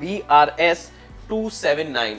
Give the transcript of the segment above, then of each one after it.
BRS 279।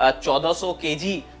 1400 kg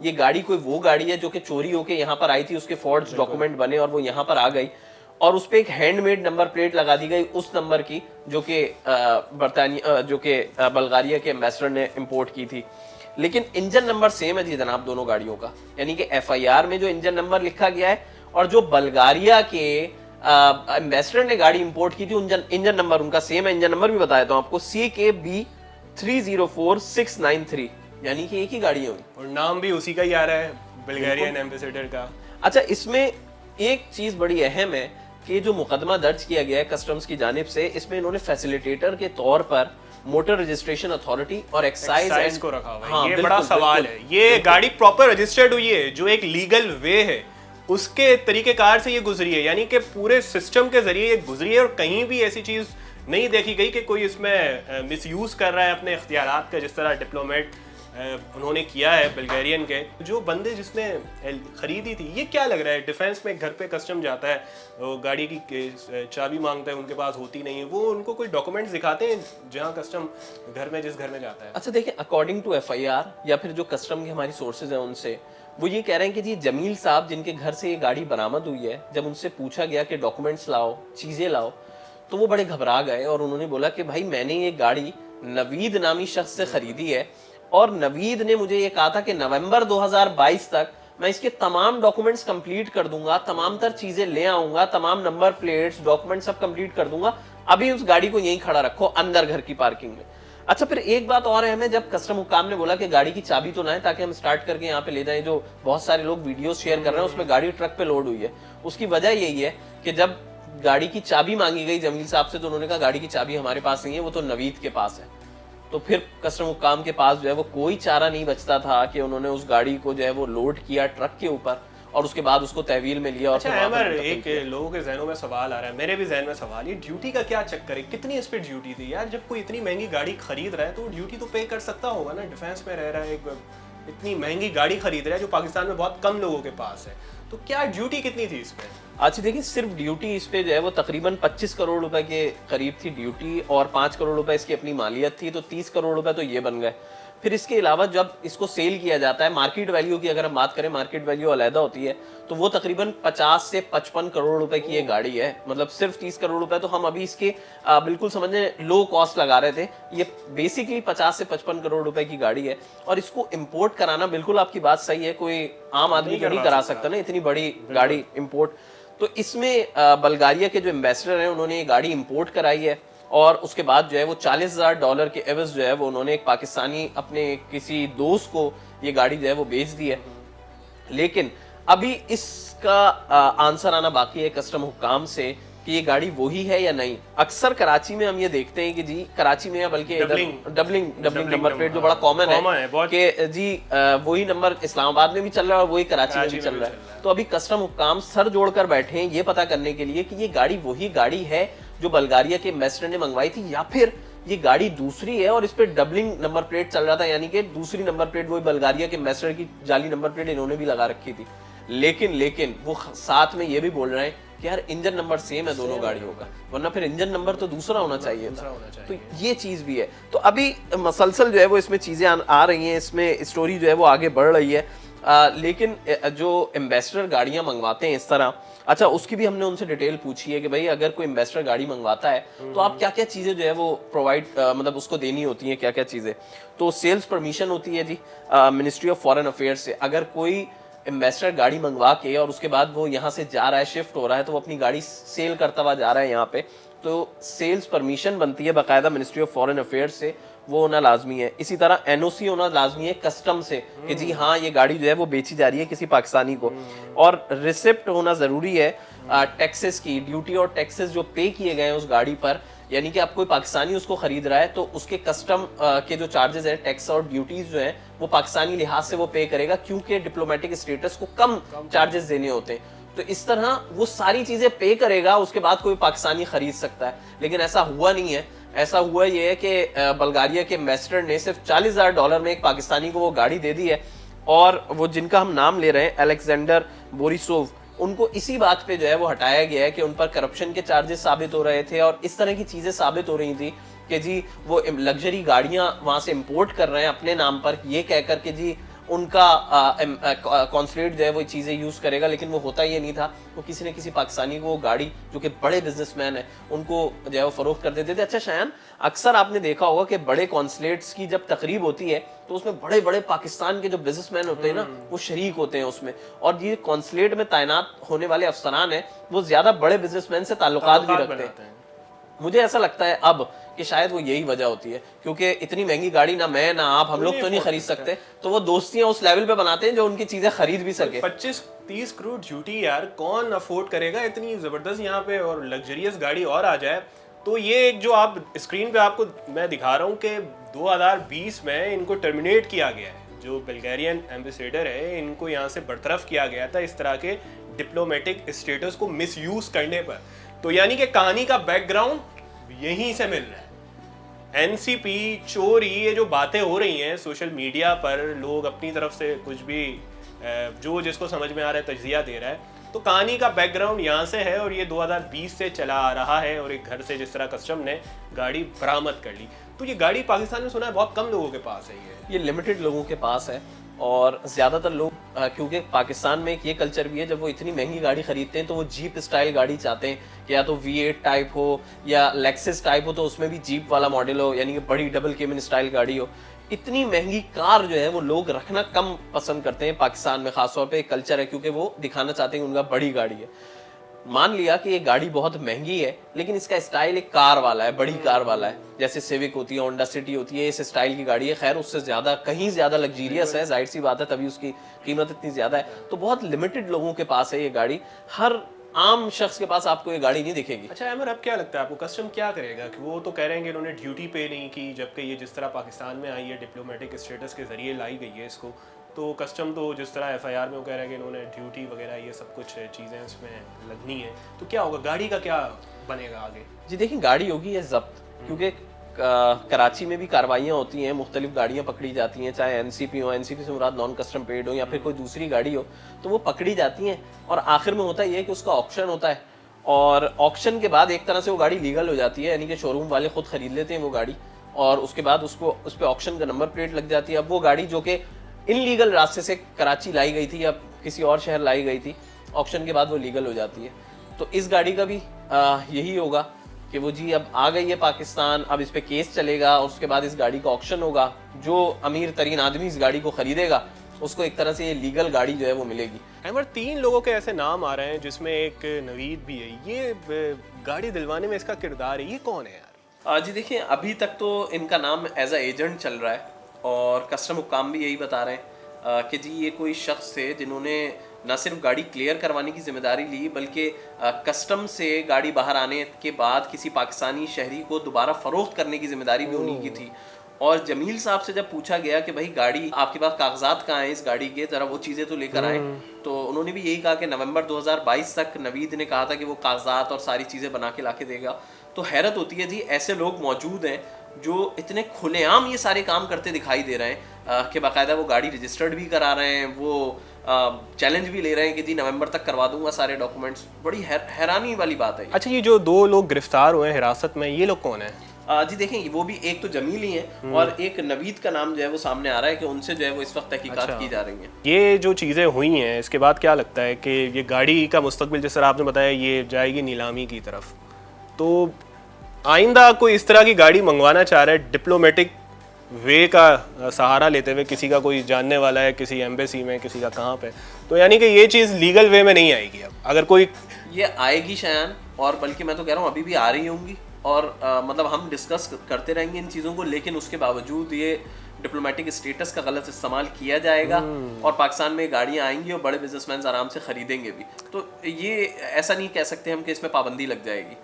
یہ گاڑی کوئی وہ گاڑی ہے جو کہ چوری ہو کے یہاں پر آئی تھی, اس کے فالس ڈاکومنٹ بنے اور وہ یہاں پر آ گئی, اور اس پہ ایک ہینڈ میڈ نمبر پلیٹ لگا دی گئی اس نمبر کی جو کہ برطانیہ جو کہ بلغاریہ کے ایمبیسڈر نے امپورٹ کی تھی. لیکن انجن نمبر سیم ہے جی جناب دونوں گاڑیوں کا, یعنی کہ ایف آئی آر میں جو انجن نمبر لکھا گیا ہے اور جو بلغاریہ کے ایمبیسڈر نے گاڑی امپورٹ کی تھی انجن نمبر ان کا سیم ہے. انجن نمبر بھی بتا دیتا ہوں آپ کو, CKB304693, یعنی کہ ایک ہی گاڑی ہوئی اور نام بھی اسی کا ہی آ رہا ہے, بلغیرین ایمبیسڈر کا. اچھا اس میں ایک چیز بڑی اہم ہے کہ جو مقدمہ درج کیا گیا ہے کسٹمز کی جانب سے, اس میں انہوں نے فیسیلیٹیٹر کے طور پر موٹر رجسٹریشن اتھارٹی اور ایکسائز کو رکھا ہوا ہے. یہ بڑا سوال ہے, یہ گاڑی پراپر رجسٹرڈ ہوئی ہے جو ایک لیگل وے ہے اس کے طریقہ کار سے یہ گزری ہے, یعنی کہ پورے سسٹم کے ذریعے یہ گزری ہے, اور کہیں بھی ایسی چیز نہیں دیکھی گئی کہ کوئی اس میں مس یوز کر رہا ہے اپنے اختیارات کا, جس طرح ڈپلومیٹ انہوں نے کیا ہے بلغیرین کے. جو بندے جس نے خریدی تھی, یہ کیا لگ رہا ہے ڈیفینس میں گھر پہ کسٹم جاتا ہے, وہ گاڑی کی چابی مانگتا ہے, ان کے پاس ہوتی نہیں ہے, وہ ان کو کوئی ڈاکومنٹس دکھاتے ہیں جہاں کسٹم گھر میں جس گھر میں جاتا ہے؟ اچھا دیکھیں, according to F I R یا پھر جو کسٹم کی ہماری سورسز ہیں ان سے, وہ یہ کہہ رہے ہیں کہ جی جمیل صاحب جن کے گھر سے یہ گاڑی برآمد ہوئی ہے, جب ان سے پوچھا گیا کہ ڈاکومنٹس لاؤ, چیزیں لاؤ, تو وہ بڑے گھبرا گئے اور انہوں نے بولا کہ بھائی میں نے یہ گاڑی نوید نامی شخص سے خریدی ہے, اور نوید نے مجھے یہ کہا تھا کہ نومبر 2022 تک میں اس کے تمام ڈاکومنٹس کمپلیٹ کر دوں گا, تمام تر چیزیں لے آؤں گا, تمام نمبر پلیٹس ڈاکومنٹ سب کمپلیٹ کر دوں گا, ابھی اس گاڑی کو یہیں کھڑا رکھو اندر گھر کی پارکنگ میں. اچھا پھر ایک بات اور اہم ہے, جب کسٹم حکام نے بولا کہ گاڑی کی چابی تو نہ ہے تاکہ ہم سٹارٹ کر کے یہاں پہ لے جائیں, جو بہت سارے لوگ ویڈیوز شیئر کر رہے ہیں اس میں گاڑی ٹرک پہ لوڈ ہوئی ہے, اس کی وجہ یہی ہے کہ جب گاڑی کی چابی مانگی گئی جمیل صاحب سے تو انہوں نے کہا گاڑی کی چابی ہمارے پاس نہیں ہے, وہ تو نوید کے پاس ہے. تو پھر کسٹم حکام کے پاس جو ہے وہ کوئی چارہ نہیں بچتا تھا کہ انہوں نے اس گاڑی کو جو ہے وہ لوڈ کیا ٹرک کے اوپر اور اس کے بعد اس کو تحویل میں لیا. اچھا عمر, ایک لوگوں کے ذہنوں میں سوال آ رہا ہے, میرے بھی ذہن میں سوال, یہ ڈیوٹی کا کیا چکر ہے, کتنی اس پہ ڈیوٹی تھی یار؟ جب کوئی اتنی مہنگی گاڑی خرید رہا ہے تو ڈیوٹی تو پے کر سکتا ہوگا نا, ڈیفینس میں رہ رہا ہے, اتنی مہنگی گاڑی خرید رہا ہے جو پاکستان میں بہت کم لوگوں کے پاس ہے, تو کیا ڈیوٹی کتنی تھی اس پہ؟ اچھا دیکھیں, صرف ڈیوٹی اس پہ جو ہے وہ تقریباً 25 کروڑ روپے کے قریب تھی ڈیوٹی, اور 5 کروڑ روپے اس کی اپنی مالیت تھی, تو 30 کروڑ روپے تو یہ بن گئے. پھر اس کے علاوہ جب اس کو سیل کیا جاتا ہے, مارکیٹ ویلیو کی اگر ہم بات کریں, مارکیٹ ویلیو علیحدہ ہوتی ہے, تو وہ تقریباً 50 سے 55 کروڑ روپے کی یہ گاڑی ہے. مطلب صرف 30 کروڑ روپے تو ہم ابھی اس کے بالکل سمجھیں لو کاسٹ لگا رہے تھے, یہ بیسیکلی 50 سے 55 کروڑ روپے کی گاڑی ہے. اور اس کو امپورٹ کرانا, بالکل آپ کی بات صحیح ہے, کوئی عام آدمی نہیں کرا سکتا نا اتنی بڑی گاڑی امپورٹ. تو اس میں بلغاریہ کے جو ایمبیسڈر ہیں انہوں نے یہ گاڑی امپورٹ کرائی ہے, اور اس کے بعد جو ہے وہ $40,000 کے عوض جو ہے وہ انہوں نے ایک پاکستانی اپنے کسی دوست کو یہ گاڑی جو ہے وہ بیچ دی ہے. لیکن ابھی اس کا آنسر آنا باقی ہے کسٹم حکام سے کہ یہ گاڑی وہی ہے یا نہیں. اکثر کراچی میں ہم یہ دیکھتے ہیں کہ جی کراچی میں, بلکہ ڈبلنگ نمبر پلیٹ جو بڑا کامن ہے کہ جی وہی نمبر اسلام آباد میں بھی چل رہا ہے اور وہی کراچی میں بھی چل رہا ہے. تو ابھی کسٹم حکام سر جوڑ کر بیٹھے ہیں یہ پتا کرنے کے لیے کہ یہ گاڑی وہی گاڑی ہے جو بلغاریہ کے ایمبیسڈر نے منگوائی تھی, یا پھر یہ گاڑی دوسری ہے اور اس پہ ڈبلنگ نمبر پلیٹ چل رہا تھا, یعنی کہ دوسری نمبر پلیٹ وہی بلغاریہ کے ایمبیسڈر کی جعلی نمبر پلیٹ انہوں نے بھی لگا رکھی تھی. لیکن وہ ساتھ میں یہ بھی بول رہے ہیں کہ یار انجن نمبر سیم ہے دونوں گاڑیوں کا, ورنہ پھر انجن نمبر تو دوسرا ہونا چاہیے تھا. تو یہ چیز بھی ہے. تو ابھی مسلسل جو ہے وہ اس میں چیزیں آ رہی ہیں, اس میں اسٹوری جو ہے وہ آگے بڑھ رہی ہے. لیکن جو ایمبیسڈر گاڑیاں منگواتے ہیں اس طرح, اچھا اس کی بھی ہم نے ان سے ڈیٹیل پوچھی ہے کہ بھائی اگر کوئی ایمبیسڈر گاڑی منگواتا ہے تو آپ کیا کیا چیزیں جو ہے وہ پرووائڈ مطلب اس کو دینی ہوتی ہیں, کیا کیا چیزیں. تو سیلز پرمیشن ہوتی ہے جی منسٹری آف فارن افیئرس سے. اگر کوئی ایمبیسڈر گاڑی منگوا کے اور اس کے بعد وہ یہاں سے جا رہا ہے, شفٹ ہو رہا ہے, تو وہ اپنی گاڑی سیل کرتا ہوا جا رہا ہے یہاں پہ, تو سیلز پرمیشن بنتی ہے باقاعدہ منسٹری آف فارن افیئرس سے, وہ ہونا لازمی ہے. اسی طرح این او سی ہونا لازمی ہے کسٹم سے کہ جی ہاں یہ گاڑی جو ہے وہ بیچی جا رہی ہے کسی پاکستانی کو, اور ریسپٹ ہونا ضروری ہے ٹیکسز کی, ڈیوٹی اور ٹیکسز جو پے کیے گئے ہیں اس گاڑی پر. یعنی کہ اب کوئی پاکستانی اس کو خرید رہا ہے تو اس کے کسٹم کے جو چارجز ہیں, ٹیکس اور ڈیوٹیز جو ہیں, وہ پاکستانی لحاظ سے وہ پے کرے گا, کیونکہ ڈپلومیٹک اسٹیٹس کو کم چارجز دینے ہوتے ہیں. تو اس طرح وہ ساری چیزیں پے کرے گا, اس کے بعد کوئی پاکستانی خرید سکتا ہے. لیکن ایسا ہوا نہیں ہے. ایسا ہوا یہ ہے کہ بلغاریہ کے ایمبیسڈر نے صرف $40,000 میں ایک پاکستانی کو وہ گاڑی دے دی ہے, اور وہ جن کا ہم نام لے رہے ہیں الیگزینڈر بوریسوف, ان کو اسی بات پہ جو ہے وہ ہٹایا گیا ہے کہ ان پر کرپشن کے چارجز ثابت ہو رہے تھے اور اس طرح کی چیزیں ثابت ہو رہی تھی کہ جی وہ لگژری گاڑیاں وہاں سے امپورٹ کر رہے ہیں اپنے نام پر, یہ کہہ کر کہ جی ان کا کانسلیٹ جو ہے وہ چیزیں یوز کرے گا, لیکن وہ ہوتا یہ نہیں تھا. وہ کسی نہ کسی پاکستانی کو وہ گاڑی جو کہ بڑے بزنس مین ہیں ان کو جو ہے وہ فروخت کر دیتے تھے. اچھا شایان, اکثر آپ نے دیکھا ہوگا کہ بڑے کانسلیٹس کی جب تقریب ہوتی ہے تو اس میں بڑے بڑے پاکستان کے جو بزنس مین ہوتے ہیں نا وہ شریک ہوتے ہیں اس میں, اور یہ کانسلیٹ میں تعینات ہونے والے افسران ہیں وہ زیادہ بڑے بزنس مین سے تعلقات بھی رکھتے ہیں. مجھے ایسا لگتا ہے اب کہ شاید وہ یہی وجہ ہوتی ہے, کیونکہ اتنی مہنگی گاڑی نہ میں نہ آپ ہم لوگ تو نہیں خرید سکتے, تو وہ دوستیاں اس لیول پہ بناتے ہیں جو ان کی چیزیں خرید بھی سکے. 25-30 کروڑ ڈیوٹی یار کون افورڈ کرے گا اتنی زبردست یہاں پہ, اور لگژریس گاڑی اور آ جائے تو یہ ایک جو آپ اسکرین پہ آپ کو میں دکھا رہا ہوں کہ 2020 میں ان کو ٹرمینیٹ کیا گیا ہے. جو بلگیرین ایمبیسیڈر ہے ان کو یہاں سے برطرف کیا گیا تھا اس طرح کے ڈپلومیٹک اسٹیٹس کو مس یوز کرنے پر. تو یعنی کہ کہانی کا بیک گراؤنڈ یہیں سے مل رہا ہے. این سی پی, چوری, یہ جو باتیں ہو رہی ہیں سوشل میڈیا پر, لوگ اپنی طرف سے کچھ بھی جو جس کو سمجھ میں آ رہا ہے تجزیہ دے رہا ہے, تو کہانی کا بیک گراؤنڈ یہاں سے ہے اور یہ 2020 سے چلا آ رہا ہے. اور ایک گھر سے جس طرح کسٹم نے گاڑی برآمد کر لی, تو یہ گاڑی پاکستان میں سنا ہے بہت کم لوگوں کے پاس ہے. یہ لمیٹڈ لوگوں کے پاس ہے, اور زیادہ تر لوگ کیونکہ پاکستان میں ایک یہ کلچر بھی ہے جب وہ اتنی مہنگی گاڑی خریدتے ہیں تو وہ جیپ اسٹائل گاڑی چاہتے ہیں, کہ یا تو V8 ٹائپ ہو یا لیکسس ٹائپ ہو, تو اس میں بھی جیپ والا ماڈل ہو, یعنی کہ بڑی ڈبل کیبن اسٹائل گاڑی ہو. اتنی مہنگی کار جو ہے وہ لوگ رکھنا کم پسند کرتے ہیں پاکستان میں, خاص طور پہ ایک کلچر ہے کیونکہ وہ دکھانا چاہتے ہیں کہ ان کا بڑی گاڑی ہے. مان لیا کہ یہ گاڑی بہت مہنگی ہے لیکن اس کا اسٹائل ایک کار والا ہے, بڑی کار والا ہے, جیسے سیوک ہوتی ہے, ہونڈا سٹی ہوتی ہے, اس اسٹائل کی گاڑی ہے. خیر اس سے زیادہ کہیں زیادہ لگزیریس ہے, ظاہر سی بات ہے تبھی اس کی قیمت اتنی زیادہ ہے. تو بہت لمیٹڈ لوگوں کے پاس ہے یہ گاڑی, ہر عام شخص کے پاس آپ کو یہ گاڑی نہیں دکھے گی. اچھا عامر, اب کیا لگتا ہے آپ کو کسٹم کیا کرے گا؟ کہ وہ تو کہہ رہے ہیں کہ انہوں نے ڈیوٹی پے نہیں کی, جبکہ یہ جس طرح پاکستان میں آئی ہے ڈپلومیٹک اسٹیٹس کے ذریعے لائی گئی ہے اس کو, تو کسٹم تو جس طرح ایف آئی آر میں وہ کہہ رہے ہیں کہ انہوں نے ڈیوٹی وغیرہ یہ سب کچھ چیزیں اس میں لگنی ہے, تو کیا ہوگا گاڑی کا کیا بنے گا آگے؟ جی دیکھیں, گاڑی ہوگی یہ ضبط, کیونکہ کراچی میں بھی کاروائیاں ہوتی ہیں, مختلف گاڑیاں پکڑی جاتی ہیں, چاہے این سی پی ہو, این سی پی سے مراد نان کسٹم پیڈ ہو یا پھر کوئی دوسری گاڑی ہو, تو وہ پکڑی جاتی ہیں اور آخر میں ہوتا یہ ہے کہ اس کا آکشن ہوتا ہے, اور آکشن کے بعد ایک طرح سے وہ گاڑی لیگل ہو جاتی ہے, یعنی کہ شو روم والے خود خرید لیتے ہیں وہ گاڑی, اور اس کے بعد اس پہ آکشن کا نمبر پلیٹ لگ جاتی ہے. اب وہ گاڑی جو کہ ان لیگل راستے سے کراچی لائی گئی تھی یا کسی اور شہر لائی گئی تھی, آکشن کے بعد وہ لیگل ہو جاتی ہے. تو اس گاڑی کا بھی یہی ہوگا کہ وہ جی اب آ گئی ہے پاکستان, اب اس پہ کیس چلے گا, اور اس کے بعد اس گاڑی کا آکشن ہوگا, جو امیر ترین آدمی اس گاڑی کو خریدے گا اس کو ایک طرح سے یہ لیگل گاڑی جو ہے وہ ملے گی. عامر, 3 لوگوں کے ایسے نام آ رہے ہیں جس میں ایک نوید بھی ہے, یہ گاڑی دلوانے میں اس کا کردار ہے, یہ کون ہے یار؟ جی دیکھیں, ابھی تک تو ان کا نام ایز اے ایجنٹ چل رہا ہے, اور کسٹم حکام بھی یہی بتا رہے ہیں کہ جی یہ کوئی شخص تھے جنہوں نے نہ صرف گاڑی کلیئر کروانے کی ذمہ داری لی, بلکہ کسٹم سے گاڑی باہر آنے کے بعد کسی پاکستانی شہری کو دوبارہ فروخت کرنے کی ذمہ داری بھی انہیں کی تھی. اور جمیل صاحب سے جب پوچھا گیا کہ بھائی گاڑی آپ کے پاس کاغذات کہاں ہیں اس گاڑی کے, ذرا وہ چیزیں تو لے کر آئیں, تو انہوں نے بھی یہی کہا کہ نومبر 2022 تک نوید نے کہا تھا کہ وہ کاغذات اور ساری چیزیں بنا کے لا کے دے گا. تو حیرت ہوتی ہے جی, ایسے لوگ موجود ہیں جو اتنے کھلے عام یہ سارے کام کرتے دکھائی دے رہے ہیں کہ باقاعدہ وہ گاڑی رجسٹرڈ بھی کرا رہے ہیں, وہ چیلنج بھی لے رہے ہیں کہ جی نومبر تک کروا دوں گا سارے ڈاکومنٹس. بڑی حیرانی والی بات ہے. اچھا, یہ جو 2 لوگ گرفتار ہوئے ہیں حراست میں, یہ لوگ کون ہیں؟ جی دیکھیں, وہ بھی ایک تو جمیل ہی ہیں اور ایک نوید کا نام جو ہے وہ سامنے آ رہا ہے کہ ان سے جو ہے وہ اس وقت تحقیقات کی جا رہی ہیں. یہ جو چیزیں ہوئی ہیں اس کے بعد کیا لگتا ہے کہ یہ گاڑی کا مستقبل جس طرح آپ نے بتایا یہ جائے گی نیلامی کی طرف, تو آئندہ کوئی اس طرح کی گاڑی منگوانا چاہ رہا ہے ڈپلومیٹک وے کا سہارا لیتے ہوئے, کسی کا کوئی جاننے والا ہے کسی ایمبیسی میں, کسی کا کہاں پہ, تو یعنی کہ یہ چیز لیگل وے میں نہیں آئے گی. اب اگر کوئی یہ آئے گی شایان, اور بلکہ میں تو کہہ رہا ہوں ابھی بھی آ رہی ہوں گی, اور مطلب ہم ڈسکس کرتے رہیں گے ان چیزوں کو, لیکن اس کے باوجود یہ ڈپلومیٹک اسٹیٹس کا غلط استعمال کیا جائے گا اور پاکستان میں گاڑیاں آئیں گی اور بڑے بزنس مینز آرام سے خریدیں گے بھی. تو یہ ایسا نہیں کہہ سکتے ہم کہ اس میں پابندی لگ جائے گی,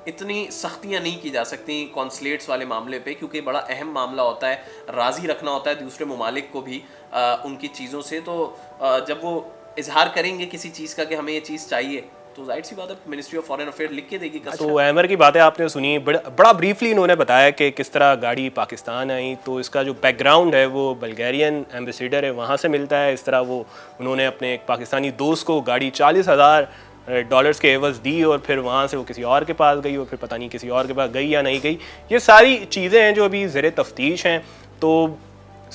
اتنی سختیاں نہیں کی جا سکتی کانسلیٹس والے معاملے پہ, کیونکہ بڑا اہم معاملہ ہوتا ہے, راضی رکھنا ہوتا ہے دوسرے ممالک کو بھی ان کی چیزوں سے. تو جب وہ اظہار کریں گے کسی چیز کا کہ ہمیں یہ چیز چاہیے, تو ظاہر سی بات ہے منسٹری آف فارن افیئر لکھ کے دے گی. تو عامر کی باتیں آپ نے سنی, بڑا بریفلی انہوں نے بتایا کہ کس طرح گاڑی پاکستان آئی, تو اس کا جو بیک گراؤنڈ ہے وہ بلگیرین ایمبیسیڈر ہے وہاں سے ملتا ہے. اس طرح وہ انہوں نے اپنے ایک پاکستانی دوست کو گاڑی $40,000 کے عوض دی, اور پھر وہاں سے وہ کسی اور کے پاس گئی, اور پھر پتہ نہیں کسی اور کے پاس گئی یا نہیں گئی. یہ ساری چیزیں ہیں جو ابھی زیر تفتیش ہیں. تو